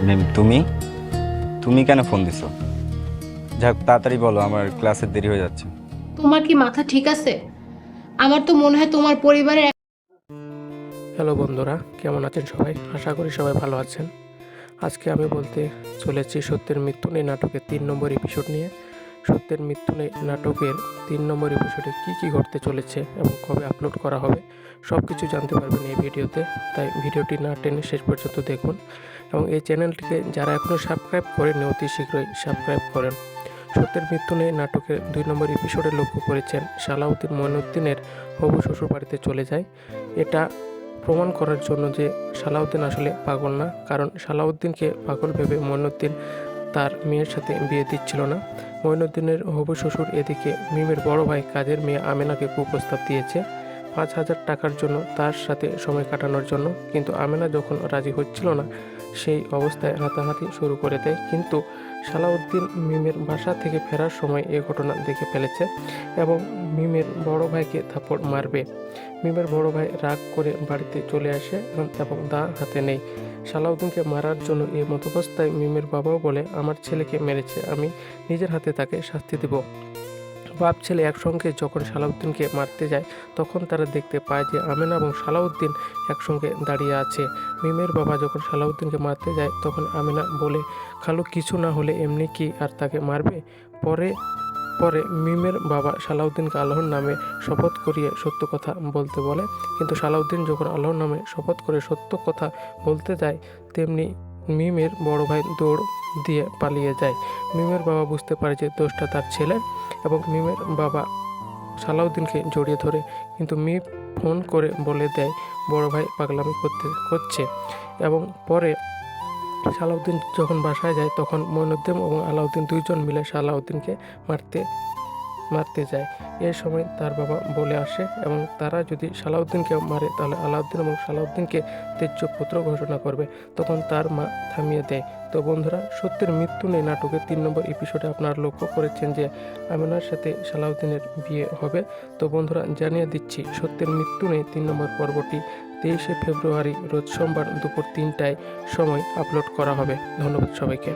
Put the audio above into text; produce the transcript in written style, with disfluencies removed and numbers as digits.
Ma'am, তুমি তুমি কেন ফোন দিছো? যাক, তাড়াতাড়ি বলো, আমার ক্লাসের দেরি হয়ে যাচ্ছে। তোমার কি মাথা ঠিক আছে? আমার তো মনে হয় তোমার পরিবারের হ্যালো বন্ধুরা, কেমন আছেন সবাই? আশা করি সবাই ভালো আছেন। আজকে আমি বলতে চলেছি সত্যের মৃত্যু নেই নাটকের 3 নম্বর এপিসোড নিয়ে। সত্যের মৃত্যু নেই নাটকের 3 নম্বর এপিসোডে কী ঘটতে চলেছে এবং কবে আপলোড করা হবে সব কিছু জানতে পারবেন এই ভিডিওতে। তাই ভিডিওটি না টেনে শেষ পর্যন্ত দেখুন এবং এই চ্যানেলটিকে যারা এখনও সাবস্ক্রাইব করেননি অতি শীঘ্রই সাবস্ক্রাইব করেন। সত্যের মৃত্যু নেই নাটকের 2 নম্বর এপিসোডে লক্ষ্য করেছেন সালাউদ্দিন মঈনুদ্দিনের হবু শ্বশুর বাড়িতে চলে যায়। এটা প্রমাণ করার জন্য যে সালাউদ্দিন আসলে পাগল না, কারণ সালাউদ্দিনকে পাগল ভেবে মঈনুদ্দিন তার মেয়ের সাথে বিয়ে দিচ্ছিল না। মঈনুদ্দিনের হবু শ্বশুর এদিকে মিমের বড় ভাই কাজের মেয়ে আমেনাকে কুপ্রস্তাব দিয়েছে 5,000 টাকার জন্য তার সাথে সময় কাটানোর জন্য, কিন্তু আমেনা যখন রাজি হচ্ছিল না সেই অবস্থায় হাতাহাতি শুরু করে দেয়। কিন্তু সালাউদ্দিন মিমের বাসা থেকে ফেরার সময় এ ঘটনা দেখে ফেলেছে এবং মিমের বড় ভাইকে থাপ্পড় মারবে। মিমের বড় ভাই রাগ করে বাড়িতে চলে আসে এবং দা হাতে নেই। সালাউদ্দিনকে মারার জন্য এই মতাবস্থায় মিমের বাবাও বলে, আমার ছেলেকে মেরেছে, আমি নিজের হাতে তাকে শাস্তি দেব। বাপ ছেলে একসঙ্গে যখন সালাউদ্দিনকে মারতে যায় তখন তারা দেখতে পায় যে আমেনা এবং সালাউদ্দিন একসঙ্গে দাঁড়িয়ে আছে। মিমের বাবা যখন সালাউদ্দিনকে মারতে যায় তখন আমেনা বলে, খালু কিছু না হলে এমনি কি আর তাকে মারবে? পরে পরে মিমের বাবা সালাউদ্দিনকে আল্লাহর নামে শপথ করিয়ে সত্য কথা বলতে বলে, কিন্তু সালাউদ্দিন যখন আল্লাহর নামে শপথ করে সত্য কথা বলতে যায় তেমনি মিমের বড় ভাই দৌড় দিয়ে পালিয়ে যায়। মিমের বাবা বুঝতে পারে যে দোষটা তার ছেলের এবং মিমের বাবা সালাউদ্দিনকে জড়িয়ে ধরে, কিন্তু মিম ফোন করে বলে দেয় বড় ভাই পাগলামি করছে। এবং পরে সালাউদ্দিন যখন বাসায় যায় তখন মঈনুদ্দিন এবং আলাউদ্দিন দুইজন মিলে সালাউদ্দিনকে মারতে মারতে যায়। এ সময় তার বাবা বলে আসে এবং তারা যদি সালাউদ্দিনকে মারে তাহলে আলাউদ্দিন এবং সালাউদ্দিনকে তেজ্য পুত্র ঘোষণা করবে। তখন তার মা থামিয়ে দেয়। তো বন্ধুরা, সত্যের মৃত্যু নেই নাটকের 3 নম্বর এপিসোডে আপনারা লক্ষ্য করেছেন যে আমেনার সাথে সালাউদ্দিনের বিয়ে হবে। তো বন্ধুরা, জানিয়ে দিচ্ছি সত্যের মৃত্যু নেই 3 নম্বর পর্বটি 23শে ফেব্রুয়ারি রোজ সোমবার দুপুর 3টায় সময় আপলোড করা হবে। ধন্যবাদ সবাইকে।